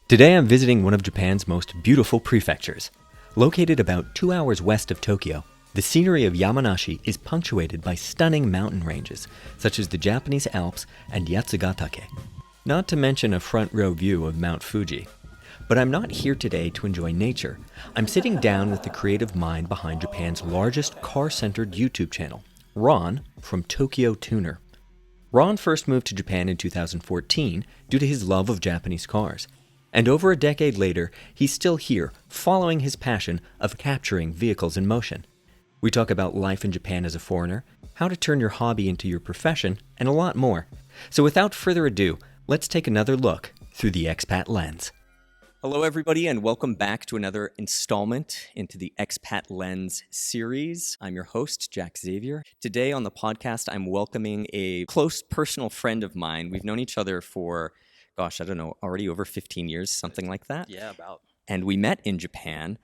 Today I'm visiting one of Japan's most beautiful prefectures. Located about 2 hours west of Tokyo, the scenery of Yamanashi is punctuated by stunning mountain ranges, such as the Japanese Alps and Yatsugatake. Not to mention a front row view of Mount Fuji. But I'm not here today to enjoy nature. I'm sitting down with the creative mind behind Japan's largest car-centered YouTube channel, Ron from Tokyo Tuner. Ron first moved to Japan in 2014 due to his love of Japanese cars. And over a decade later, he's still here, following his passion of capturing vehicles in motion. We talk about life in Japan as a foreigner, how to turn your hobby into your profession, and a lot more. So without further ado, let's take another look through the Expat lens. Hello, everybody, and welcome back to another installment into the Expat Lens series. I'm your host, Jack Xavier. Today on the podcast, I'm welcoming a close personal friend of mine. We've known each other for, already over 15 years, something like that. Yeah, about. And we met in Japan.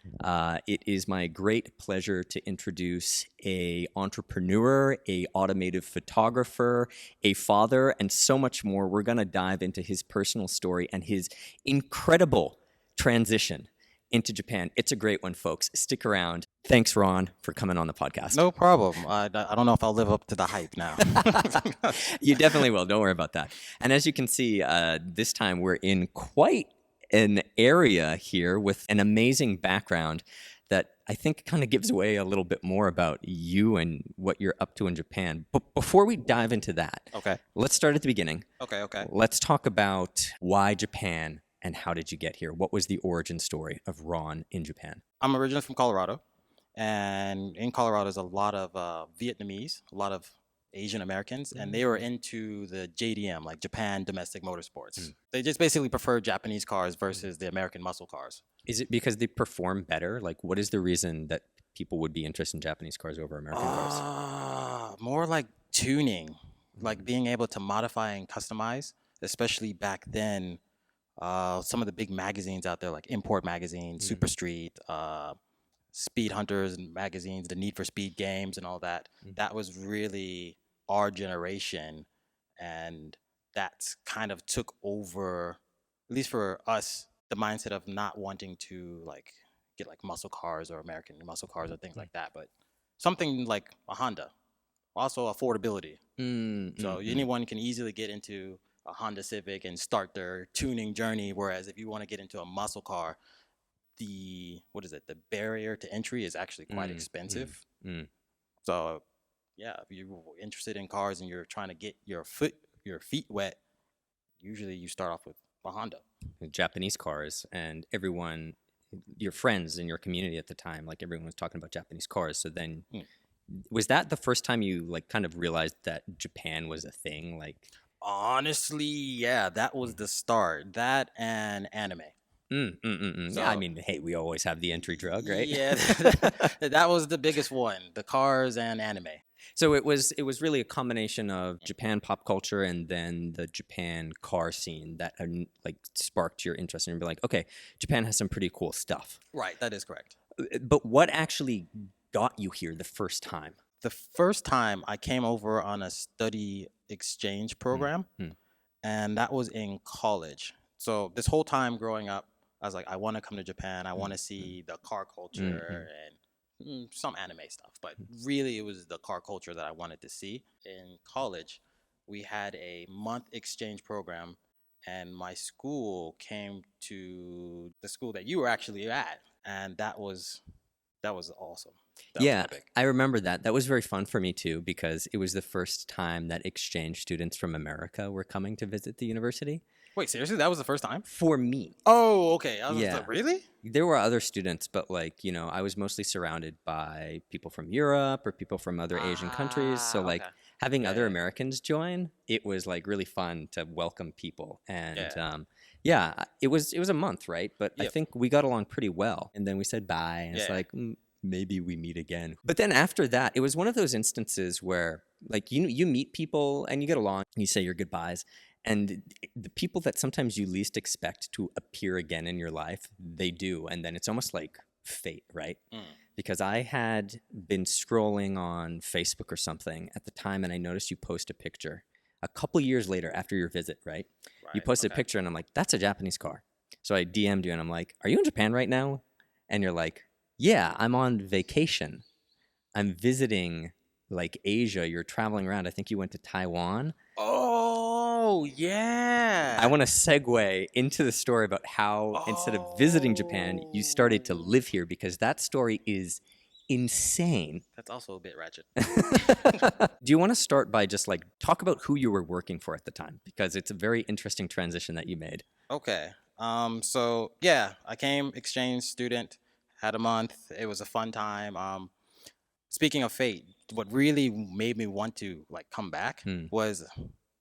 It is my great pleasure to introduce a entrepreneur, a automotive photographer, a father, and so much more. We're going to dive into his personal story and his incredible transition into Japan. It's a great one, folks. Stick around. Thanks, Ron, for coming on the podcast. No problem. I don't know if I'll live up to the hype now. You definitely will. Don't worry about that. And as you can see, this time we're in quite an area here with an amazing background that I think kind of gives away a little bit more about you and what you're up to in Japan. But before we dive into that, Okay. Let's start at the beginning. Okay. Let's talk about why Japan and how did you get here? What was the origin story of Ron in Japan? I'm originally from Colorado, and in Colorado there's a lot of Vietnamese, a lot of Asian Americans, and they were into the JDM, like Japan Domestic Motorsports. They just basically prefer Japanese cars versus the American muscle cars. Is it because they perform better? Like, what is the reason that people would be interested in Japanese cars over American cars? More like tuning, like being able to modify and customize, especially back then. Some of the big magazines out there, like Import Magazine, Super Street, Speed Hunters magazines, the Need for Speed games and all that. That was really our generation, and that's kind of took over, at least for us, the mindset of not wanting to get muscle cars or American muscle cars or things like that, but something like a Honda. Also affordability. So anyone can easily get into a Honda Civic and start their tuning journey, whereas if you want to get into a muscle car, the barrier to entry is actually quite expensive. So yeah, if you're interested in cars and you're trying to get your feet wet, usually you start off with a Honda. Japanese cars, and everyone, your friends in your community at the time, like everyone was talking about Japanese cars. So then was that the first time you kind of realized that Japan was a thing? Honestly, yeah, that was the start. That and anime. So, yeah, I mean, hey, we always have the entry drug, right? Yeah, that was the biggest one, the cars and anime. So it was really a combination of Japan pop culture and then the Japan car scene that sparked your interest, and you're like, okay, Japan has some pretty cool stuff. Right, that is correct. But what actually got you here the first time? The first time I came over on a study exchange program, and that was in college. So this whole time growing up, I was like, I want to come to Japan. I want to see the car culture and some anime stuff. But really, it was the car culture that I wanted to see. In college, we had a month exchange program, and my school came to the school that you were actually at, and that was awesome. That was epic. I remember that. That was very fun for me too, because it was the first time that exchange students from America were coming to visit the university. Wait, seriously? That was the first time? For me. Oh, okay. I was like, really? There were other students, but I was mostly surrounded by people from Europe or people from other Asian countries. So having other Americans join, it was really fun to welcome people. And it was a month, right? But I think we got along pretty well. And then we said bye, and it's maybe we meet again. But then after that, it was one of those instances where you meet people and you get along, and you say your goodbyes. And the people that sometimes you least expect to appear again in your life, they do. And then it's almost like fate, right? Because I had been scrolling on Facebook or something at the time, and I noticed you post a picture a couple years later after your visit, right? You posted a picture, and I'm like, that's a Japanese car. So I DM'd you and I'm like, are you in Japan right now? And you're like, yeah, I'm on vacation. I'm visiting like Asia. You're traveling around. I think you went to Taiwan. Oh, I yeah. want to segue into the story about how instead of visiting Japan, you started to Oh. live here because that story is insane. That's also a bit ratchet. Do you want to start by just like talk about who you were working for at the time? Because it's a very interesting transition that you made. Okay. So yeah, I came exchange student, had a month. It was a fun time. Speaking of fate, what really made me want to like come back Hmm. was,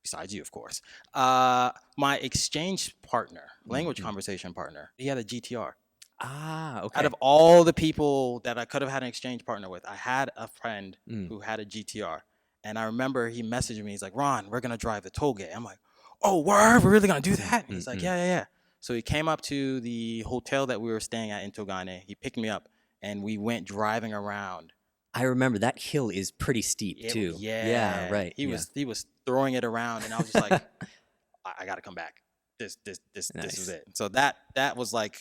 besides you, of course, my exchange partner, language Mm-hmm. conversation partner. He had a GTR. Ah, Out okay. of all the people that I could have had an exchange partner with, I had a friend Mm. who had a GTR. And I remember he messaged me. He's like, Ron, we're going to drive the toll gate. I'm like, oh, word? We're really going to do that? And he's like, Mm-mm. yeah, yeah, yeah. So he came up to the hotel that we were staying at in Togane. He picked me up and we went driving around. I remember that hill is pretty steep too. Yeah, Yeah. right. He Yeah. was throwing it around and I was just like, I got to come back. This was Nice. it. So that was like,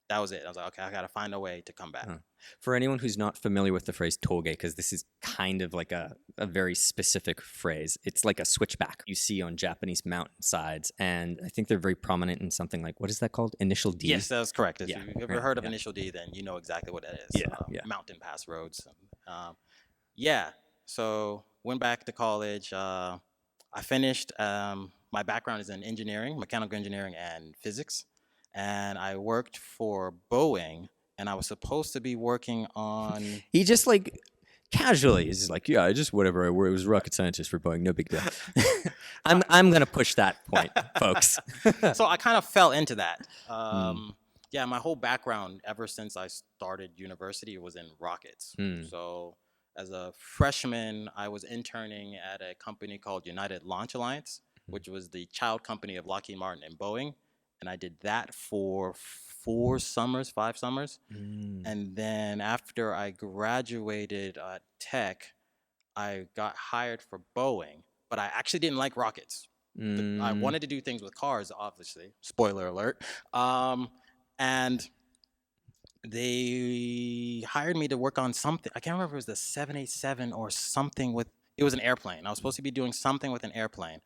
that was it. I was like, okay, I got to find a way to come back. Huh. For anyone who's not familiar with the phrase toge, because this is kind of like a very specific phrase, it's like a switchback you see on Japanese mountainsides. And I think they're very prominent in something like, what is that called? Initial D? Yes, that's correct. If Yeah, you've ever right, heard of yeah. Initial D, then you know exactly what that is. Yeah, yeah. Mountain pass roads. Yeah. So went back to college. I finished. My background is in engineering, mechanical engineering, and physics, and I worked for Boeing. And I was supposed to be working on. He just like casually is like, yeah, I just whatever. I was rocket scientist for Boeing, no big deal. I'm gonna push that point, folks. So I kind of fell into that. Yeah, my whole background ever since I started university was in rockets. Mm. So as a freshman, I was interning at a company called United Launch Alliance, which was the child company of Lockheed Martin and Boeing. And I did that for 4 summers, 5 summers. Mm. And then after I graduated tech, I got hired for Boeing, but I actually didn't like rockets. I wanted to do things with cars, obviously. Spoiler alert. And they hired me to work on something. I can't remember if it was the 787 or something with. It was an airplane. I was supposed to be doing something with an airplane,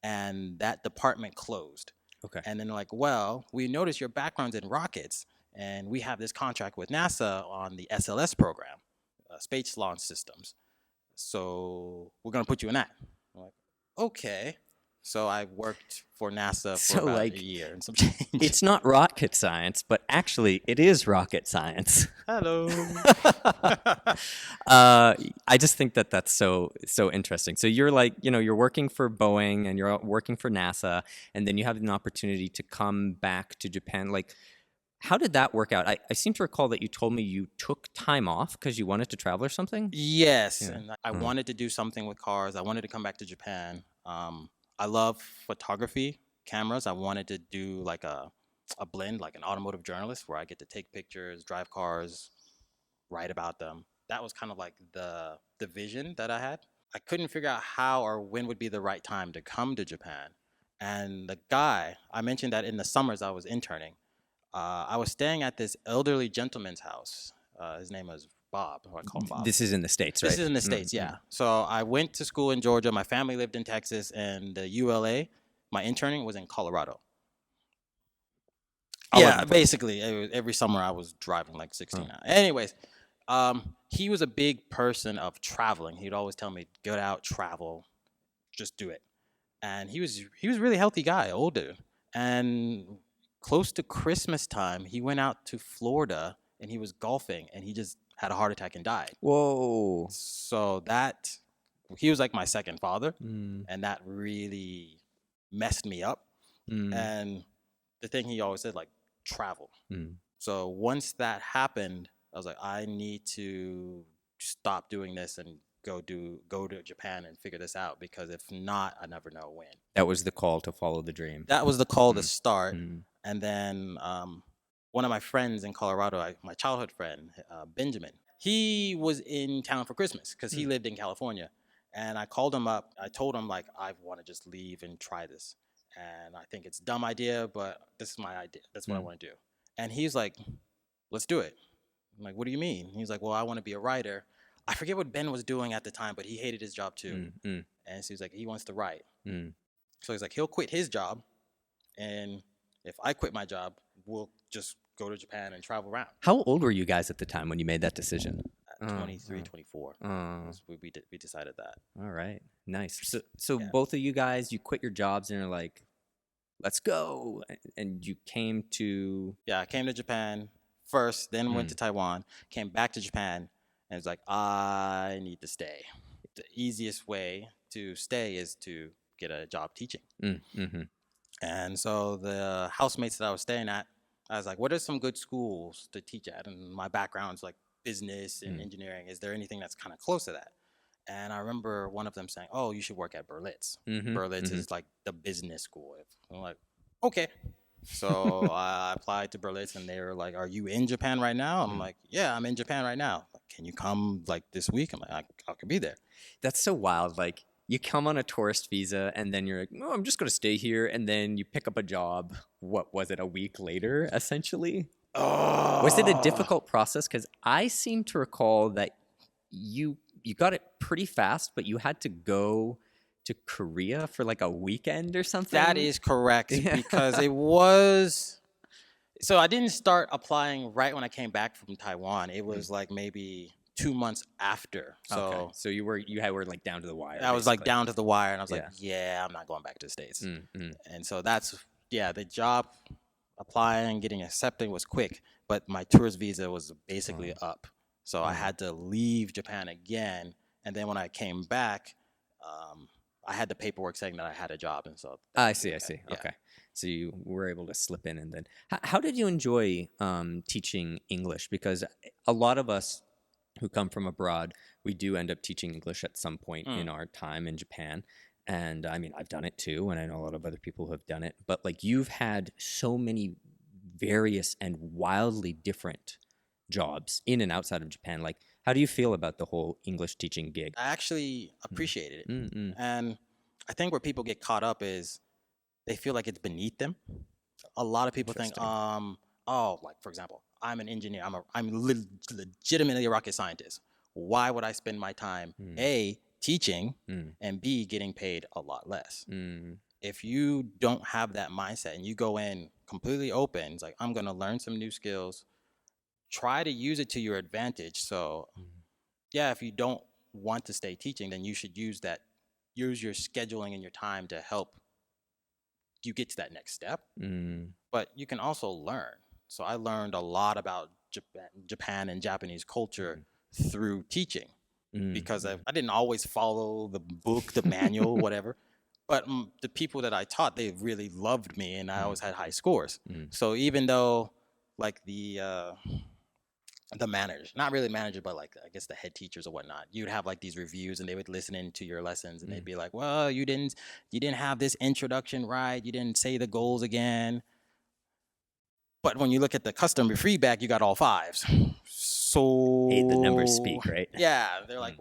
and that department closed. Okay. And then they're like, well, we noticed your background's in rockets, and we have this contract with NASA on the SLS program, Space Launch Systems. So we're gonna put you in that. I'm like, okay. So I worked for NASA for So, about like, a year and some change. It's not rocket science, but actually it is rocket science. Hello. I just think that that's so interesting. So you're like, you're working for Boeing and you're working for NASA, and then you have an opportunity to come back to Japan. Like, how did that work out? I seem to recall that you told me you took time off because you wanted to travel or something. Yes, Yeah. and I wanted to do something with cars. I wanted to come back to Japan. I love photography, cameras. I wanted to do like a blend, like an automotive journalist, where I get to take pictures, drive cars, write about them. That was kind of like the vision that I had. I couldn't figure out how or when would be the right time to come to Japan. And the guy, I mentioned that in the summers I was interning, I was staying at this elderly gentleman's house. His name was Bob. Or I call him Bob. This is in the States, right? This is in the States, yeah. So I went to school in Georgia. My family lived in Texas, and the ULA, my interning was in Colorado. Yeah, basically, every summer I was driving like 16 hours. Anyways, he was a big person of traveling. He'd always tell me, get out, travel, just do it. And he was a really healthy guy, older. And close to Christmas time, he went out to Florida and he was golfing and he just had a heart attack and died. Whoa. So he was like my second father, and that really messed me up. And the thing he always said, like, travel. So once that happened, I was like, I need to stop doing this and go to Japan and figure this out, because if not, I never know when. That was the call to follow the dream. That was the call to start. And then one of my friends in Colorado, my childhood friend, Benjamin, he was in town for Christmas because he lived in California. And I called him up. I told him, like, I want to just leave and try this. and I think it's a dumb idea, but this is my idea. That's what I Mm. want to do. And he's like, let's do it. I'm like, what do you mean? He's like, well, I want to be a writer. I forget what Ben was doing at the time, but he hated his job too. And so he's like, he wants to write. So he's like, he'll quit his job, and if I quit my job, we'll just go to Japan and travel around. How old were you guys at the time when you made that decision? At 23, 24. We decided that. All right. Nice. So Yeah. both of you guys, you quit your jobs and you're like, let's go. And you came to... Yeah, I came to Japan first, then went to Taiwan, came back to Japan, and was like, I need to stay. The easiest way to stay is to get a job teaching. And so the housemates that I was staying at, I was like, what are some good schools to teach at? And my background's like business and engineering. Is there anything that's kind of close to that? And I remember one of them saying, oh, you should work at Berlitz. Berlitz is like the business school. I'm like, okay. So I applied to Berlitz, and they were like, are you in Japan right now? I'm like, yeah, I'm in Japan right now. Like, can you come like this week? I'm like, I could be there. That's so wild. Like, you come on a tourist visa, and then you're like, no, I'm just going to stay here. And then you pick up a job. What was it, a week later, essentially? Oh. Was it a difficult process? Because I seem to recall that you got it pretty fast, but you had to go to Korea for like a weekend or something. That is correct, because it was... So I didn't start applying right when I came back from Taiwan. It was like maybe 2 months after. So so you were like down to the wire. I was like down to the wire, and I was like, Yeah. yeah, I'm not going back to the States. And so that's, the job applying, getting accepted was quick, but my tourist visa was basically up. So I had to leave Japan again. And then when I came back, I had the paperwork saying that I had a job. And so I see. Yeah. Okay. So you were able to slip in. And then how did you enjoy teaching English? Because a lot of us who come from abroad, we do end up teaching English at some point in our time in Japan. And I mean, I've done it too, and I know a lot of other people who have done it. But like, you've had so many various and wildly different jobs in and outside of Japan. Like, how do you feel about the whole English teaching gig? I actually appreciated it. And I think where people get caught up is they feel like it's beneath them. A lot of people think, like, for example, I'm an engineer. I'm legitimately a rocket scientist. Why would I spend my time, A, teaching, and B, getting paid a lot less? If you don't have that mindset and you go in completely open, it's like, I'm going to learn some new skills, try to use it to your advantage. So if you don't want to stay teaching, then you should use your scheduling and your time to help you get to that next step. But you can also learn. So I learned a lot about Japan and Japanese culture through teaching, because I didn't always follow the book, the manual, whatever. But the people that I taught, they really loved me, and I always had high scores. So even though like the manager, not really manager, but like, I guess the head teachers or whatnot, you'd have like these reviews, and they would listen into your lessons, and they'd be like, well, you didn't have this introduction right. You didn't say the goals again. But when you look at the customer feedback, you got all fives. So Hey, the numbers speak, right? Yeah, they're like,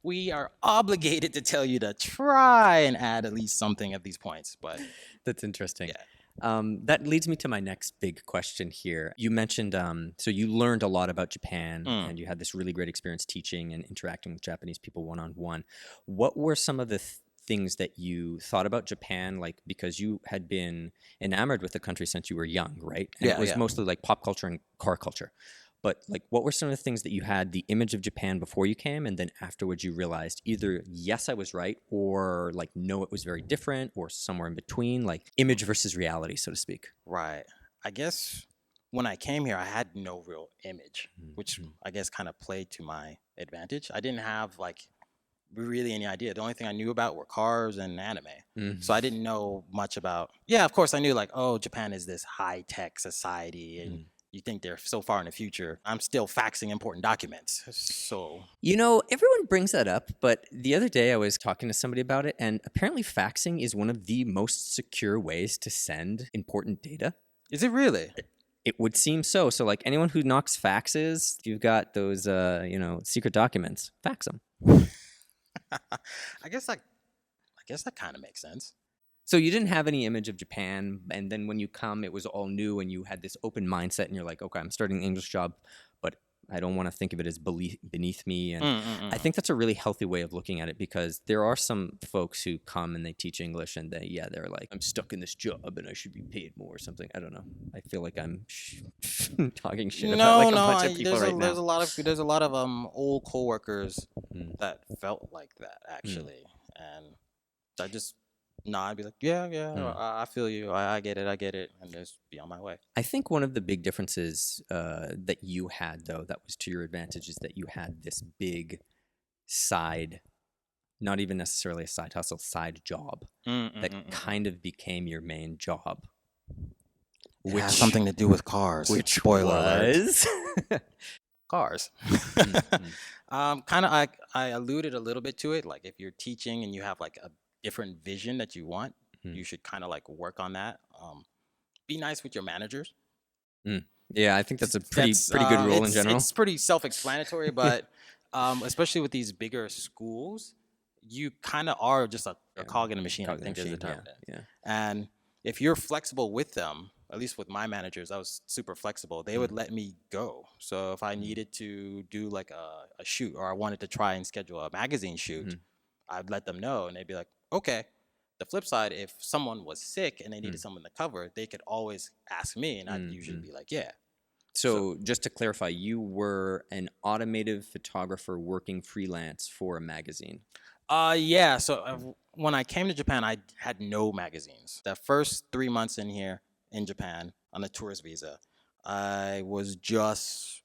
we are obligated to tell you to try and add at least something at these points. But That's interesting. Yeah. That leads me to my next big question here. You mentioned, so you learned a lot about Japan, and you had this really great experience teaching and interacting with Japanese people one-on-one. What were some of the things that you thought about Japan, like, because you had been enamored with the country since you were young, right? And it was mostly like pop culture and car culture. But like, what were some of the things that you had the image of Japan before you came, and then afterwards you realized either, yes, I was right, or like, no, it was very different, or somewhere in between, like image versus reality, so to speak? Right. I guess when I came here, I had no real image, which I guess kind of played to my advantage. I didn't have like really any idea. The only thing I knew about were cars and anime. So I didn't know much about, of course I knew like, oh, Japan is this high-tech society, and you think they're so far in the future. I'm still faxing important documents. So, everyone brings that up, but the other day I was talking to somebody about it, and apparently faxing is one of the most secure ways to send important data. Is it really? It would seem so. So like, anyone who knocks faxes, you've got those, secret documents, fax them. I guess that kind of makes sense. So you didn't have any image of Japan, and then when you come, it was all new, and you had this open mindset, and you're like, okay, I'm starting an English job, but I don't want to think of it as beneath me. And I think that's a really healthy way of looking at it, because there are some folks who come and they teach English, and they're like, I'm stuck in this job and I should be paid more or something. I don't know. I feel like I'm talking shit about like a bunch of people right now. There's a lot of old coworkers Mm. that felt like that actually, and I just I'd be like, yeah, I feel you, I get it, and just be on my way. I think one of the big differences that you had, though, that was to your advantage, is that you had this big side, not even necessarily a side hustle, side job that kind of became your main job. It has something to do with cars. Which spoiler was cars. Kind of, I alluded a little bit to it. Like if you're teaching and you have like a different vision that you want, you should kind of like work on that. Be nice with your managers. Yeah, I think that's a pretty good rule in general. It's pretty self-explanatory, but especially with these bigger schools, you kind of are just a cog in a machine. I think is the term. Yeah. And if you're flexible with them, at least with my managers, I was super flexible. They would let me go. So if I needed to do like a shoot, or I wanted to try and schedule a magazine shoot, I'd let them know, and they'd be like, okay. The flip side, if someone was sick and they needed someone to cover, they could always ask me, and I'd usually be like, yeah. So just to clarify, you were an automotive photographer working freelance for a magazine. Yeah. So when I came to Japan, I had no magazines. The first 3 months in here in Japan on a tourist visa, I was just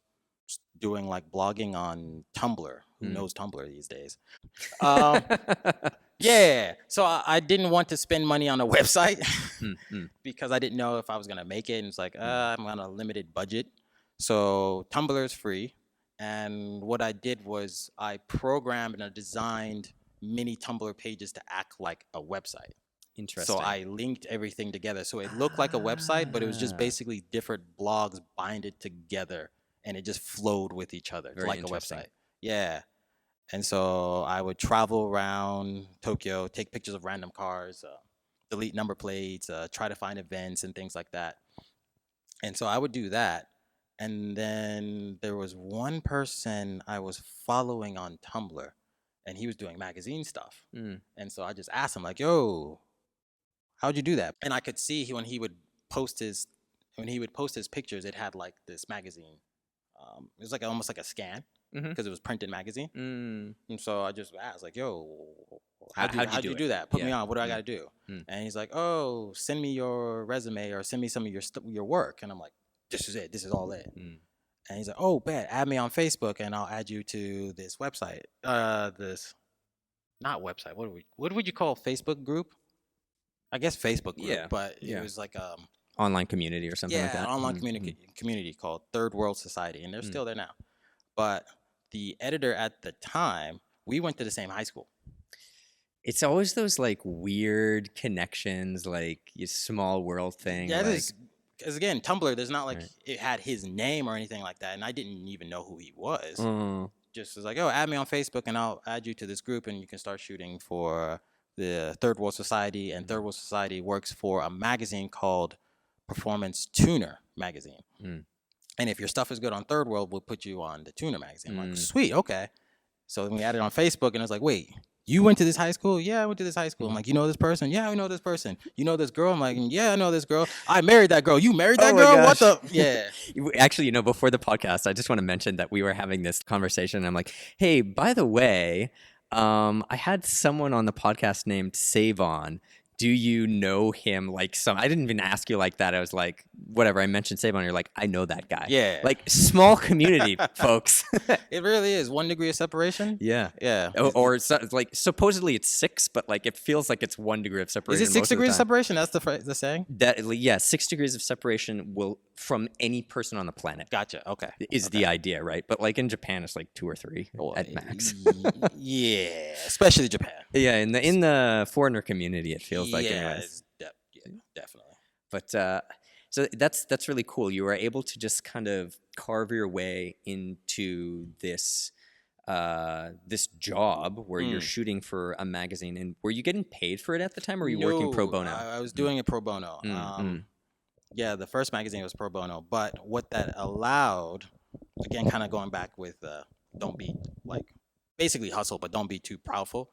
doing like blogging on Tumblr. Who knows Tumblr these days? Yeah. So I didn't want to spend money on a website because I didn't know if I was going to make it. And it's like, I'm on a limited budget. So Tumblr is free. And what I did was I programmed and I designed mini Tumblr pages to act like a website. Interesting. So I linked everything together. So it looked like a website, but it was just basically different blogs binded together. And it just flowed with each other like a website. Yeah. And so I would travel around Tokyo, take pictures of random cars, delete number plates, try to find events and things like that. And so I would do that. And then there was one person I was following on Tumblr, and he was doing magazine stuff. And so I just asked him, like, yo, how'd you do that? And I could see when he would post his pictures, it had like this magazine. It was like almost like a scan. Because it was printed magazine. And so I just asked, like, yo, how'd you do that? Put me on. What do I got to do? And he's like, oh, send me your resume or send me some of your work. And I'm like, this is it. This is all it. And he's like, oh, bet. Add me on Facebook and I'll add you to this website. Not website. What would you call Facebook group? I guess Facebook group, but it was like online community or something like that. Yeah, online community called Third World Society, and they're still there now. But the editor at the time, we went to the same high school. It's always those like weird connections, like your small world thing. Yeah, because again, Tumblr, there's not like it had his name or anything like that, and I didn't even know who he was. Just was like, oh, add me on Facebook, and I'll add you to this group, and you can start shooting for the Third World Society. And Third World Society works for a magazine called Performance Tuner magazine. And if your stuff is good on Third World, we'll put you on the Tuner magazine. I'm like, sweet, okay. So then we added on Facebook, and it's like, wait, you went to this high school? Yeah, I went to this high school. I'm like, you know this person? Yeah, I know this person. You know this girl? I'm like, yeah, I know this girl. I married that girl. You married that girl? What the? Yeah. Actually, before the podcast, I just want to mention that we were having this conversation. And I'm like, hey, by the way, I had someone on the podcast named Savon. Do you know him? Like I didn't even ask you like that. I was like, whatever. I mentioned Savon. You're like, I know that guy. Yeah. Like small community, folks. It really is 1 degree of separation. Yeah. Yeah. Or like supposedly it's 6, but like it feels like it's 1 degree of separation. Is it 6 degrees of separation? That's the saying. 6 degrees of separation from any person on the planet. Gotcha. Okay. Is the idea, right? But like in Japan, it's like 2 or 3 at max. Yeah, especially Japan. Yeah, in the foreigner community, it feels like anyways. Definitely. But so that's really cool. You were able to just kind of carve your way into this this job where you're shooting for a magazine, and were you getting paid for it at the time, or were you working pro bono? I was doing it pro bono. Yeah, the first magazine was pro bono, but what that allowed, again, kind of going back with don't be like basically hustle, but don't be too proudful.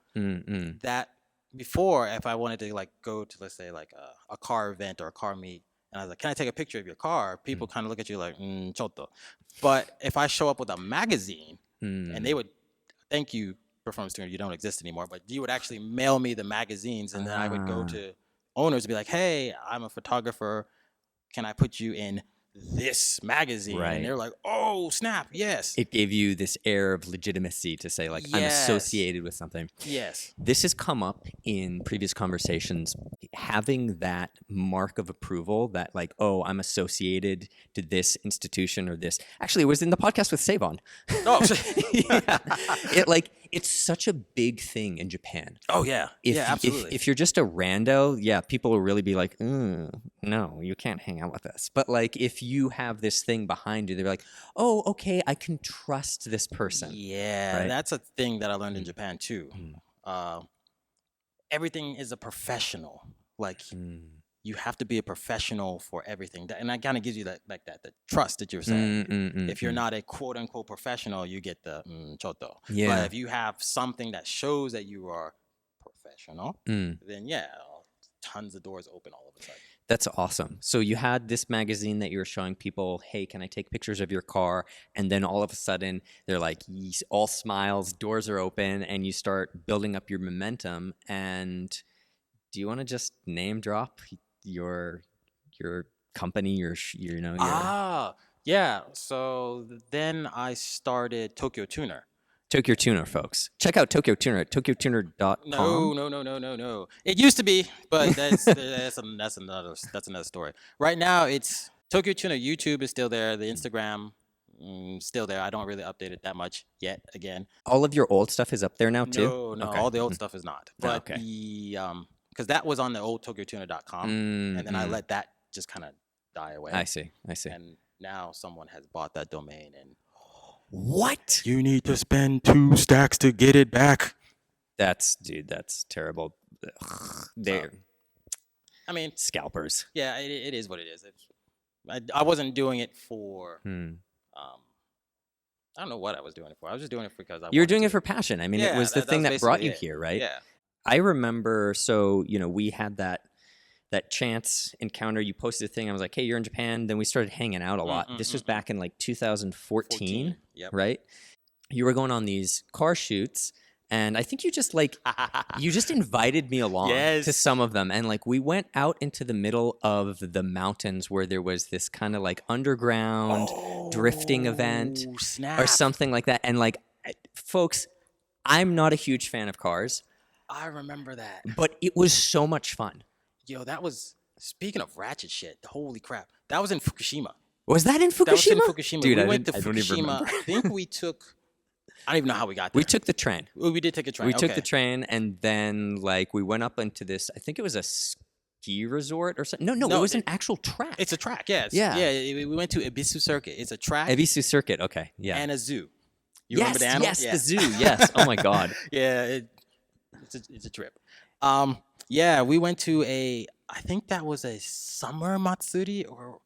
That before, if I wanted to like go to, let's say, like a car event or a car meet, and I was like, can I take a picture of your car? People kind of look at you like, chotto. But if I show up with a magazine, and they would, thank you, Performance Tuner, you don't exist anymore, but you would actually mail me the magazines, and then I would go to owners and be like, hey, I'm a photographer. Can I put you in this magazine? Right. And they're like, oh, snap, yes. It gave you this air of legitimacy to say, like, I'm associated with something. Yes. This has come up in previous conversations, having that mark of approval that, like, oh, I'm associated to this institution or this. Actually, it was in the podcast with Savon. Oh, It's such a big thing in Japan. Oh, yeah. Absolutely. If you're just a rando, people will really be like, no, you can't hang out with us. But like, if you have this thing behind you, they're like, oh, okay, I can trust this person. Yeah, right? That's a thing that I learned in Japan too. Everything is a professional. Like, you have to be a professional for everything. And that kind of gives you that trust that you're saying. If you're not a quote unquote professional, you get the choto. Yeah. But if you have something that shows that you are professional, then tons of doors open all of a sudden. That's awesome. So you had this magazine that you were showing people, hey, can I take pictures of your car? And then all of a sudden they're like, all smiles, doors are open, and you start building up your momentum. And do you want to just name drop your company, yeah. So then I started Tokyo Tuner. Tokyo Tuner, folks. Check out Tokyo Tuner at tokyotuner.com. No. It used to be, but that's another story. Right now, it's Tokyo Tuner. YouTube is still there. The Instagram still there. I don't really update it that much yet. Again, all of your old stuff is up there now too. No, okay. All the old stuff is not. But the because that was on the old tokyotuner.com, and then I let that just kind of die away. I see. And now someone has bought that domain, and what? You need to spend 2 stacks to get it back. That's terrible. I mean, scalpers. Yeah, it is what it is. I wasn't doing it for. I don't know what I was doing it for. I was just doing it because you were doing it for passion. I mean, it was the thing that brought you here, right? Yeah. I remember, so, we had that chance encounter. You posted a thing. I was like, hey, you're in Japan. Then we started hanging out a lot. This was back in like 2014, right? You were going on these car shoots. And I think you just invited me along to some of them. And like, we went out into the middle of the mountains where there was this kind of like underground drifting event or something like that. And like, folks, I'm not a huge fan of cars. I remember that. But it was so much fun. Yo, that was, speaking of ratchet shit, holy crap. That was in Fukushima. Was that in Fukushima? That was in Fukushima. Dude, we went to Fukushima. I think we took, I don't even know how we got there. We took the train. We did take a train. We took the train, and then like we went up into this, I think it was a ski resort or something. No, it was an actual track. It's a track, yes. Yeah. We went to Ebisu Circuit. It's a track. Ebisu Circuit, okay. Yeah. And a zoo. You remember the animals? Yes, the zoo, yes. Oh my God. Yeah, it's a trip. We went to I think that was a summer matsuri, or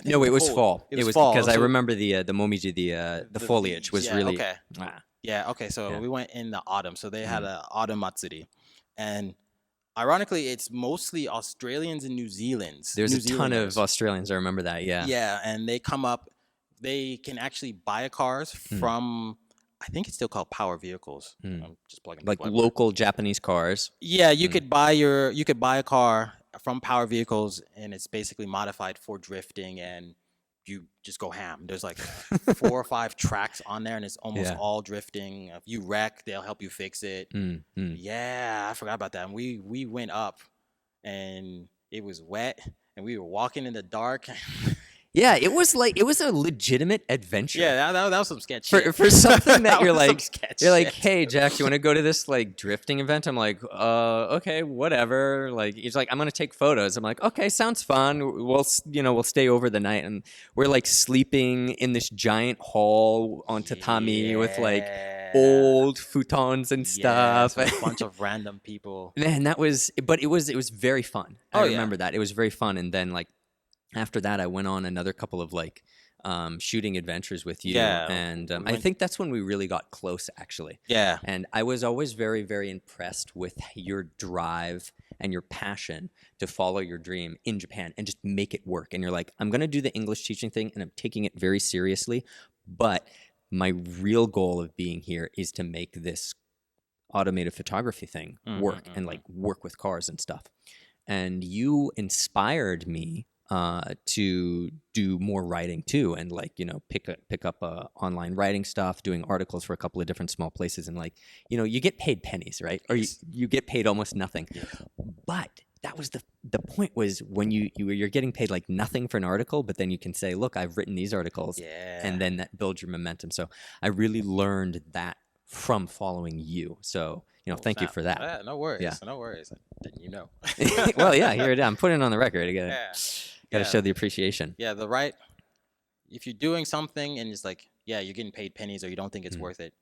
no, it was fall. It was fall because I remember the momiji, the foliage was really okay. Yeah, okay. So we went in the autumn. So they had an autumn matsuri, and ironically, it's mostly Australians and New Zealanders. There's a ton of Australians. I remember that. Yeah. Yeah, and they come up. They can actually buy cars from. I think it's still called Power Vehicles. I'm just plugging like local Japanese cars. Yeah, you could buy a car from Power Vehicles, and it's basically modified for drifting, and you just go ham. There's like 4 or 5 tracks on there, and it's almost all drifting. If you wreck, they'll help you fix it. Yeah, I forgot about that. And we went up, and it was wet, and we were walking in the dark. Yeah, it was a legitimate adventure. Yeah, that was some sketch shit. For something that you're like, hey, Jack, you want to go to this like drifting event? I'm like, okay, whatever. Like, he's like, I'm gonna take photos. I'm like, okay, sounds fun. We'll stay over the night, and we're like sleeping in this giant hall on tatami with like old futons and Yeah, stuff. with a bunch of random people. Man, but it was very fun. I Oh, yeah. remember that. It was very fun. And then like after that, I went on another couple of like shooting adventures with you. Yeah, And we I went- think that's when we really got close, actually. Yeah. And I was always very, very impressed with your drive and your passion to follow your dream in Japan and just make it work. And you're like, I'm going to do the English teaching thing and I'm taking it very seriously. But my real goal of being here is to make this automated photography thing work and like work with cars and stuff. And you inspired me to do more writing too, and like pick up online writing stuff, doing articles for a couple of different small places, and like you get paid pennies, right? Or you get paid almost nothing. Yeah. But that was the point was when you're getting paid like nothing for an article, but then you can say, look, I've written these articles, and then that builds your momentum. So I really learned that from following you. So thank you for that. No worries. Yeah. No worries. Didn't Well, yeah, here it is. I'm putting it on the record. Got to show the appreciation. Yeah, if you're doing something and it's like, yeah, you're getting paid pennies or you don't think it's worth it,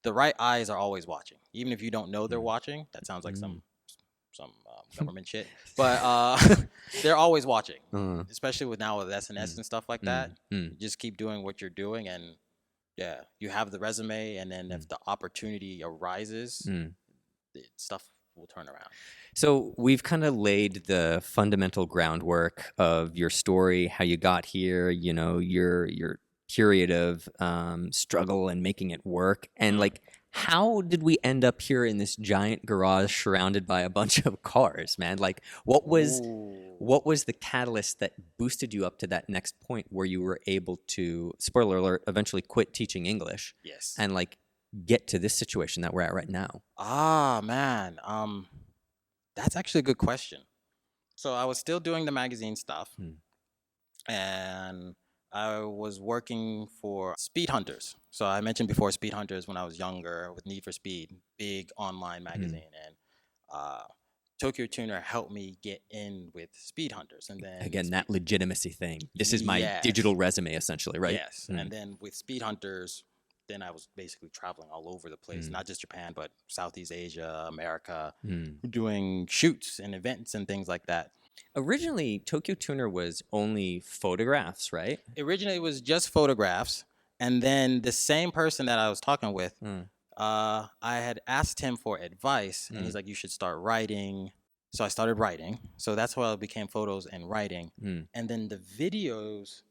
the right eyes are always watching. Even if you don't know they're watching, that sounds like some government shit. But they're always watching, especially with SNS and stuff like that. You just keep doing what you're doing and yeah, you have the resume, and then if the opportunity arises, stuff will turn around. So we've kind of laid the fundamental groundwork of your story, how you got here, your period of struggle and making it work, and like how did we end up here in this giant garage surrounded by a bunch of cars, man? Like what was the catalyst that boosted you up to that next point where you were able to, spoiler alert, eventually quit teaching English? Yes. And like get to this situation that we're at right now? Ah, man. That's actually a good question. So I was still doing the magazine stuff, and I was working for Speed Hunters. So I mentioned before Speed Hunters when I was younger with Need for Speed, big online magazine, and Tokyo Tuner helped me get in with Speed Hunters. And then again, that legitimacy thing. This is my digital resume, essentially, right? Yes. And then with Speed Hunters, then I was basically traveling all over the place, not just Japan, but Southeast Asia, America, doing shoots and events and things like that. Originally, Tokyo Tuner was only photographs, right? Originally, it was just photographs. And then the same person that I was talking with, I had asked him for advice, and he's like, you should start writing. So I started writing. So that's how it became photos and writing. And then the videos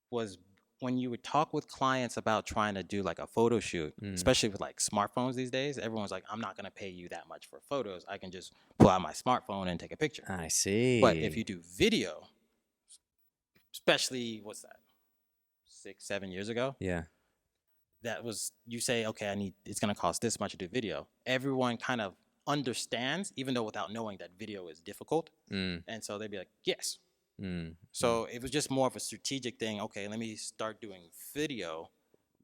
was when you would talk with clients about trying to do like a photo shoot, especially with like smartphones these days, everyone's like, I'm not going to pay you that much for photos. I can just pull out my smartphone and take a picture. I see. But if you do video, especially, 6-7 years ago? Yeah. That was, you say, okay, it's going to cost this much to do video. Everyone kind of understands, even though without knowing that video is difficult. And so they'd be like, yes. So it was just more of a strategic thing. Okay, let me start doing video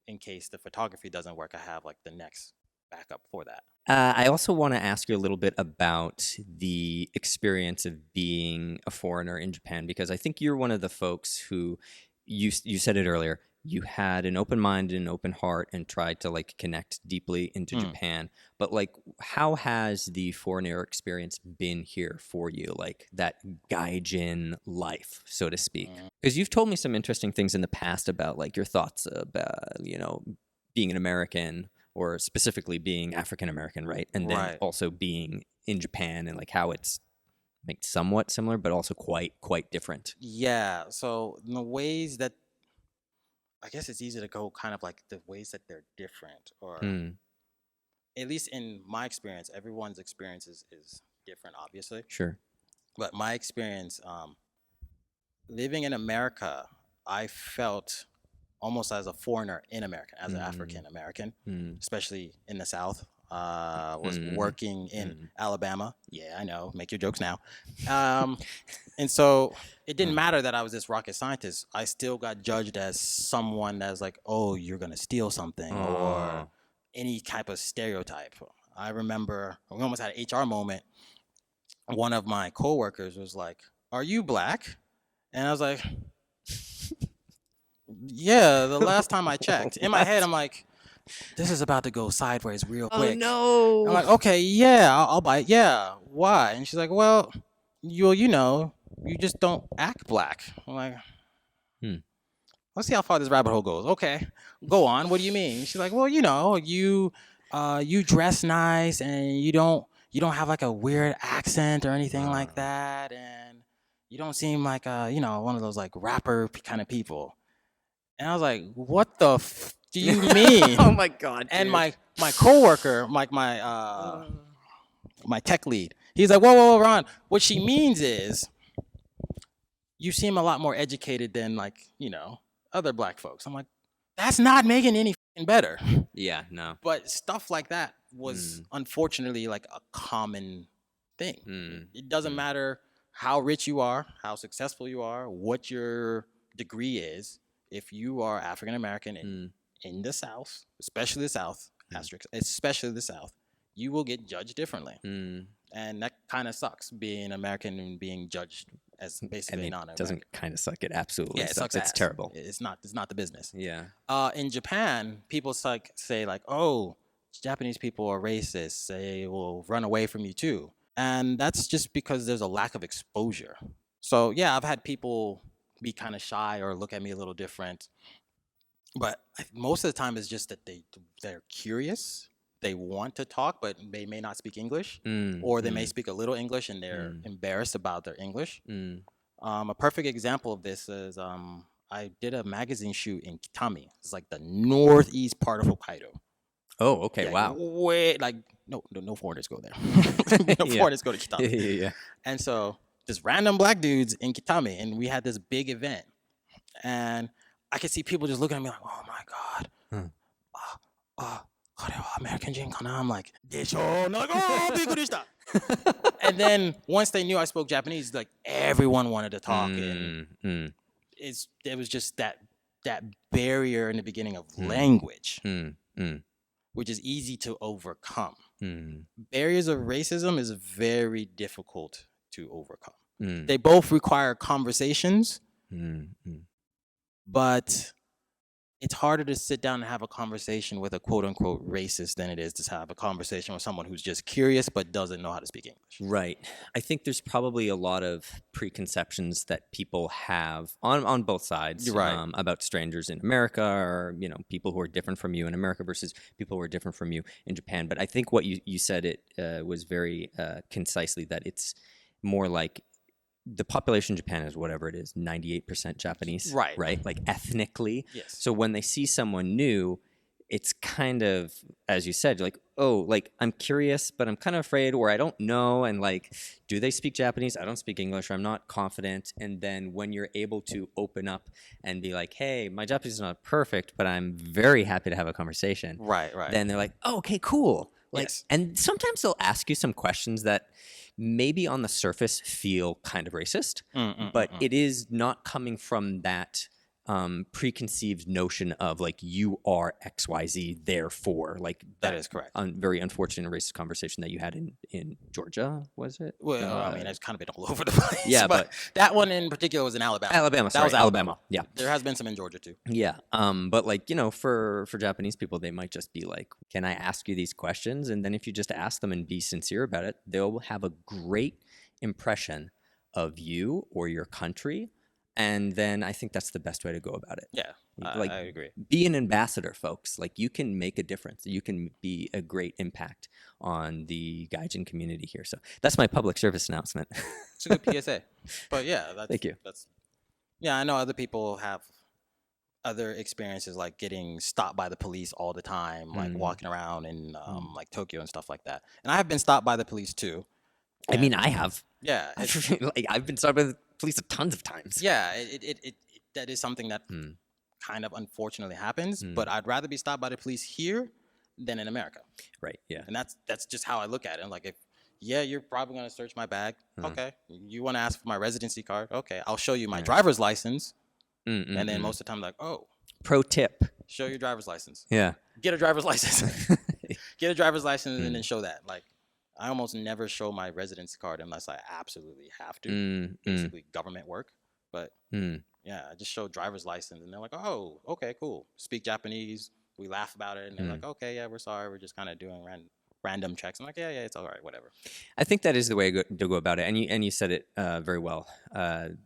in case the photography doesn't work. I have like the next backup for that. I also want to ask you a little bit about the experience of being a foreigner in Japan, because I think you're one of the folks who, you said it earlier, you had an open mind and an open heart and tried to like connect deeply into Japan. But like, how has the foreigner experience been here for you? Like that gaijin life, so to speak? Because you've told me some interesting things in the past about like your thoughts about, being an American, or specifically being African American, right? And then also being in Japan, and like how it's somewhat similar, but also quite different. Yeah. So in the ways that, I guess it's easy to go kind of like the ways that they're different, or at least in my experience, everyone's experience is different, obviously. Sure. But my experience, living in America, I felt almost as a foreigner in America, as an African American, especially in the South. Was working in Alabama. Yeah, I know. Make your jokes now. And so it didn't matter that I was this rocket scientist. I still got judged as someone that's like, oh, you're going to steal something, or any type of stereotype. I remember we almost had an HR moment. One of my coworkers was like, are you black? And I was like, yeah, the last time I checked. In my head, I'm like, this is about to go sideways real Oh quick. no. I'm like, okay, yeah, I'll buy it. Yeah, why? And she's like, well, you know, you just don't act black. I'm like, Hmm. let's see how far this rabbit hole goes. Okay, go on. What do you mean? She's like, well, you know, you dress nice and you don't have like a weird accent or anything like that, and you don't seem like one of those like rapper kind of people. And I was like, what the do you mean? Oh my god, And dude. my coworker, like my tech lead, he's like, whoa, Ron. What she means is you seem a lot more educated than like other black folks. I'm like, that's not making any better. Yeah, no. But stuff like that was unfortunately like a common thing. It doesn't matter how rich you are, how successful you are, what your degree is. If you are African American in the South, especially the South, especially the South, you will get judged differently. And that kind of sucks, being American and being judged as basically non-American. It doesn't kind of suck. It absolutely it sucks. sucks. It's terrible. It's not the business. Yeah. In Japan, people say like, oh, Japanese people are racist. They will run away from you too. And that's just because there's a lack of exposure. So yeah, I've had people be kind of shy or look at me a little different. But most of the time it's just that they're curious. They want to talk, but they may not speak English, or they may speak a little English and they're embarrassed about their English. A perfect example of this is I did a magazine shoot in Kitami. It's like the northeast part of Hokkaido. Oh, okay, Yeah, wow. Way like no foreigners go there. No foreigners go to Kitami. Yeah. And so just random black dudes in Kitami, and we had this big event, and I could see people just looking at me like, oh my god, American Jin kana? I'm like, desho. And they're like, oh, bikurishita. And then once they knew I spoke Japanese, like everyone wanted to talk, and there was just that barrier in the beginning of language, which is easy to overcome. Barriers of racism is very difficult to overcome. They both require conversations, but it's harder to sit down and have a conversation with a quote unquote racist than it is to have a conversation with someone who's just curious but doesn't know how to speak English. Right. I think there's probably a lot of preconceptions that people have on both sides. You're right. About strangers in America, or people who are different from you in America versus people who are different from you in Japan. But I think what you said was very concisely, that it's more like the population in Japan is whatever it is, 98% Japanese, Right. Like ethnically. Yes. So when they see someone new, it's kind of, as you said, like, oh, like I'm curious, but I'm kind of afraid, or I don't know. And like, do they speak Japanese? I don't speak English, or I'm not confident. And then when you're able to open up and be like, hey, my Japanese is not perfect, but I'm very happy to have a conversation. Right. Then they're like, oh, okay, cool. Like, yes. And sometimes they'll ask you some questions that maybe on the surface feel kind of racist, but it is not coming from that preconceived notion of like, you are XYZ, therefore, like that is correct. Very unfortunate racist conversation that you had in Georgia, was it? Well, I mean, it's kind of been all over the place. Yeah, but that one in particular was in Alabama. That was Alabama. Yeah. There has been some in Georgia too. Yeah. But like, for Japanese people, they might just be like, can I ask you these questions? And then if you just ask them and be sincere about it, they'll have a great impression of you or your country. And then I think that's the best way to go about it. Yeah, like, I agree. Be an ambassador, folks. Like, you can make a difference. You can be a great impact on the Gaijin community here. So that's my public service announcement. It's a good PSA. But yeah, thank you. Yeah, I know other people have other experiences, like getting stopped by the police all the time, like walking around in like Tokyo and stuff like that. And I have been stopped by the police too. I mean, I have. Yeah, like I've been stopped by the police tons of times. Yeah, it that is something that kind of unfortunately happens. But I'd rather be stopped by the police here than in America. Right. Yeah. And that's just how I look at it. I'm like, if you're probably gonna search my bag. Okay. You want to ask for my residency card? Okay, I'll show you my driver's license. And then most of the time, like, oh, pro tip: show your driver's license. Yeah. Get a driver's license. Get a driver's license and then show that. Like, I almost never show my residency card unless I absolutely have to. Basically, government work. But yeah, I just show driver's license, and they're like, "Oh, okay, cool. Speak Japanese. we laugh about it, and they're like, okay, yeah, we're sorry. We're just kind of doing random checks. I'm like, yeah, it's all right, whatever. I think that is the way to go about it, and you said it very well.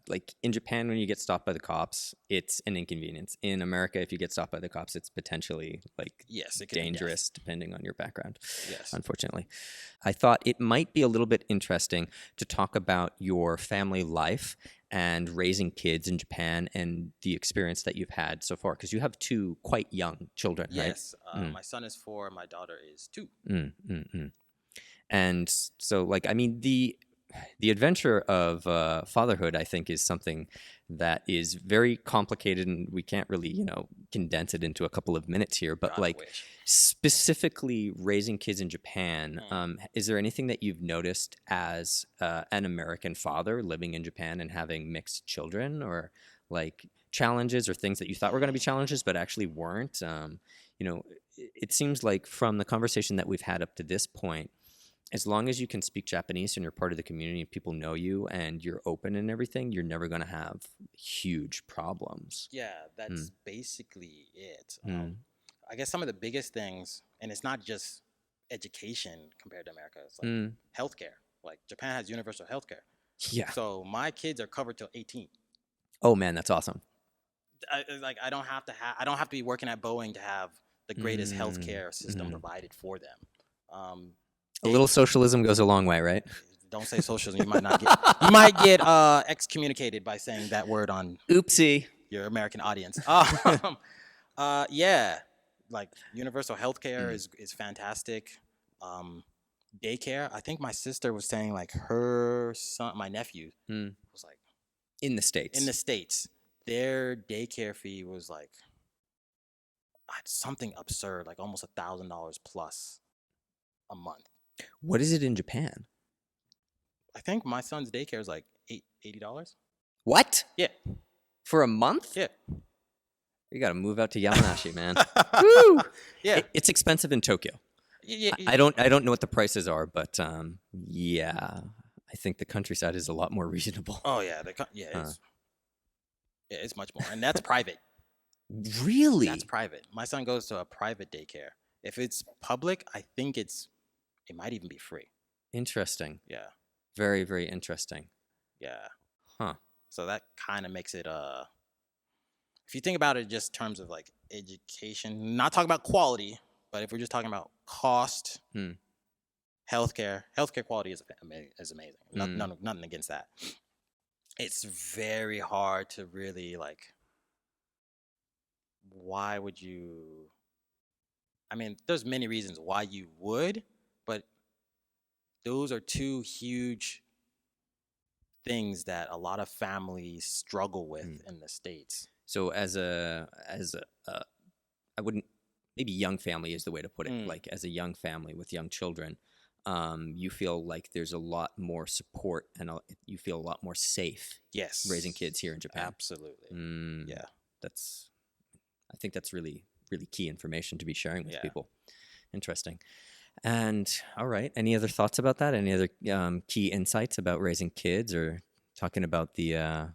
Like in Japan, when you get stopped by the cops, it's an inconvenience. In America, if you get stopped by the cops, it's potentially like Yes, it could be death. dangerous, depending on your background. Yes. Unfortunately, I thought it might be a little bit interesting to talk about your family life and raising kids in Japan and the experience that you've had so far, because you have two quite young children, right? Yes. My son is 4, my daughter is 2. And so, like, I mean, the adventure of fatherhood, I think, is something that is very complicated, and we can't really, condense it into a couple of minutes here. But God, I like, wish. specifically raising kids in Japan, is there anything that you've noticed as an American father living in Japan and having mixed children, or like challenges or things that you thought were going to be challenges but actually weren't? It seems like from the conversation that we've had up to this point, as long as you can speak Japanese and you're part of the community and people know you and you're open and everything, you're never going to have huge problems. Yeah, that's basically it. I guess some of the biggest things, and it's not just education compared to America, it's like healthcare. Like Japan has universal healthcare. Yeah. So my kids are covered till 18. Oh man, that's awesome. I don't have to be working at Boeing to have the greatest healthcare system provided for them. A little socialism goes a long way, right? Don't say socialism. You might get excommunicated by saying that word on Oopsie. Your American audience. Yeah, like universal healthcare is fantastic. Daycare. I think my sister was saying like her son, my nephew, was like in the States. Their daycare fee was like something absurd, like almost $1,000 plus a month. What is it in Japan? I think my son's daycare is like $80. What? Yeah. For a month? Yeah. You got to move out to Yamanashi, man. Woo! Yeah. It's expensive in Tokyo. Yeah. I don't know what the prices are, but yeah, I think the countryside is a lot more reasonable. Oh yeah, it's much more, and that's private. Really? That's private. My son goes to a private daycare. If it's public, I think it might even be free. Interesting. Yeah. Very, very interesting. Yeah. Huh. So that kind of makes it if you think about it just in terms of like education, not talking about quality, but if we're just talking about cost, healthcare quality is amazing. Nothing against that. It's very hard to really like, why would you, I mean, there's many reasons why you would, but those are two huge things that a lot of families struggle with in the States. So as a I wouldn't, maybe young family is the way to put it. Like as a young family with young children, you feel like there's a lot more support and you feel a lot more safe. Yes. Raising kids here in Japan. Absolutely. Yeah. I think that's really, really key information to be sharing with people. Interesting. And all right, any other thoughts about that? Any other key insights about raising kids, or talking about the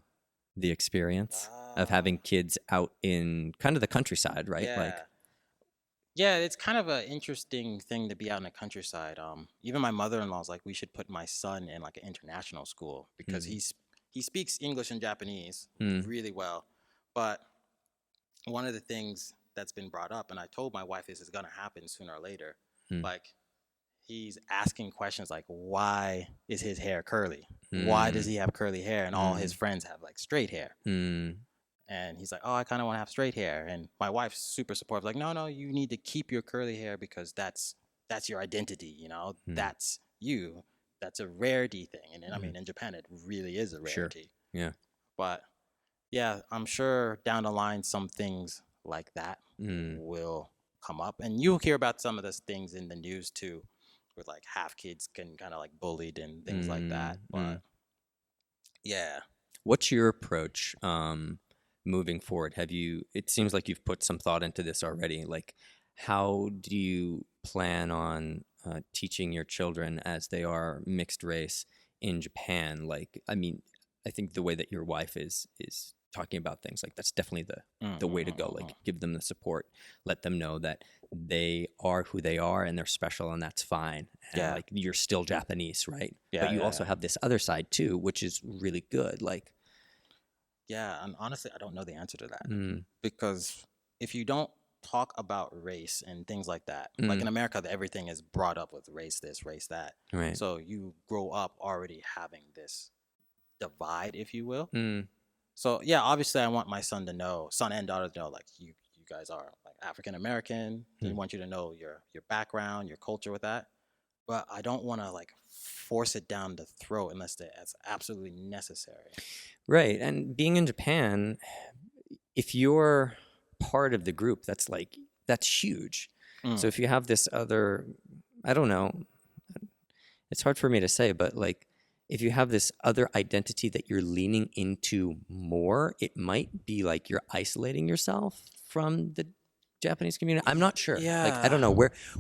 experience of having kids out in kind of the countryside, right? Yeah, it's kind of an interesting thing to be out in the countryside. Even my mother-in-law's like, we should put my son in like an international school because he speaks English and Japanese really well. But one of the things that's been brought up, and I told my wife this is going to happen sooner or later, like he's asking questions like, why is his hair curly? Why does he have curly hair and all his friends have like straight hair? And he's like, oh, I kind of want to have straight hair. And my wife's super supportive, like, no, you need to keep your curly hair because that's your identity, that's you. That's a rarity thing. And I mean, in Japan, it really is a rarity. Sure. Yeah. But yeah, I'm sure down the line, some things like that will come up. And you'll hear about some of those things in the news too, where like half kids can kind of like bullied and things like that. But yeah. What's your approach moving forward? It seems like you've put some thought into this already. Like, how do you plan on teaching your children as they are mixed race in Japan? Like, I mean, I think the way that your wife is talking about things. Like, that's definitely the way to go. Like, give them the support, let them know that they are who they are and they're special, and that's fine. And like, you're still Japanese, right? But you also have this other side too, which is really good. Like, and honestly, I don't know the answer to that, because if you don't talk about race and things like that, like in America, everything is brought up with race this, race that. Right. So you grow up already having this divide, if you will. So yeah, obviously I want my son and daughter to know, like, you guys are like African American. I want you to know your background, your culture with that. But I don't want to like force it down the throat unless it's absolutely necessary. Right. And being in Japan, if you're part of the group, that's huge. So if you have this other, I don't know, it's hard for me to say, but like, if you have this other identity that you're leaning into more, it might be like you're isolating yourself from the Japanese community. I'm not sure. Yeah. Like, I don't know.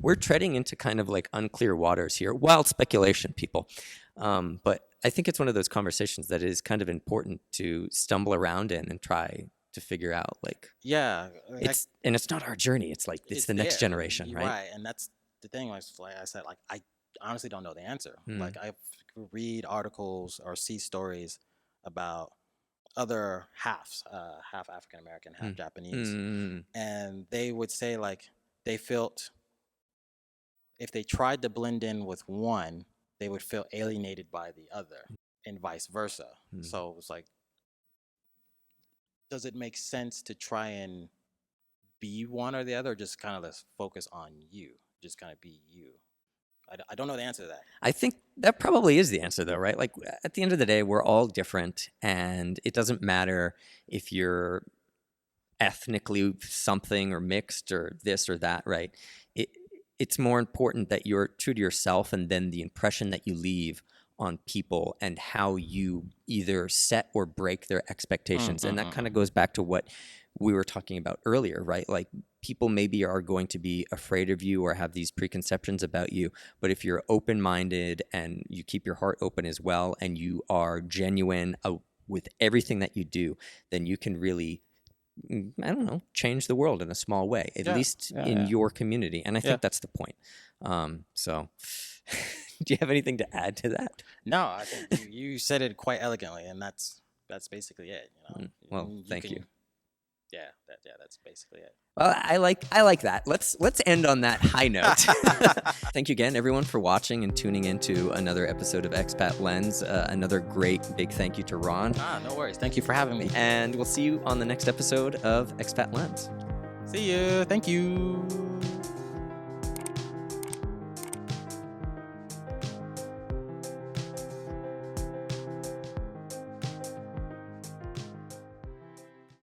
We're treading into kind of like unclear waters here. Wild speculation, people. But I think it's one of those conversations that is kind of important to stumble around in and try to figure out. Like, it's not our journey. It's like it's the next generation, right? Right, and that's the thing. Like I said, like, I honestly don't know the answer. Like, I read articles or see stories about other half African American, half Japanese, and they would say like they felt if they tried to blend in with one, they would feel alienated by the other, and vice versa. So it was like, does it make sense to try and be one or the other, or just kind of let's focus on you, just kind of be you? I don't know the answer to that. I think that probably is the answer, though, right? Like, at the end of the day, we're all different, and it doesn't matter if you're ethnically something or mixed or this or that, right? It's more important that you're true to yourself, and then the impression that you leave on people and how you either set or break their expectations. And that kind of goes back to what we were talking about earlier, right? Like, people maybe are going to be afraid of you or have these preconceptions about you. But if you're open-minded and you keep your heart open as well, and you are genuine with everything that you do, then you can really, I don't know, change the world in a small way, at least in your community. And I think that's the point. So do you have anything to add to that? No, I think you said it quite elegantly, and that's basically it. You know. Well, thank you. Yeah, that's basically it. Well, I like that. Let's end on that high note. Thank you again, everyone, for watching and tuning into another episode of Expat Lens. Another great big thank you to Ron. No worries. Thank you for having me. And we'll see you on the next episode of Expat Lens. See you. Thank you.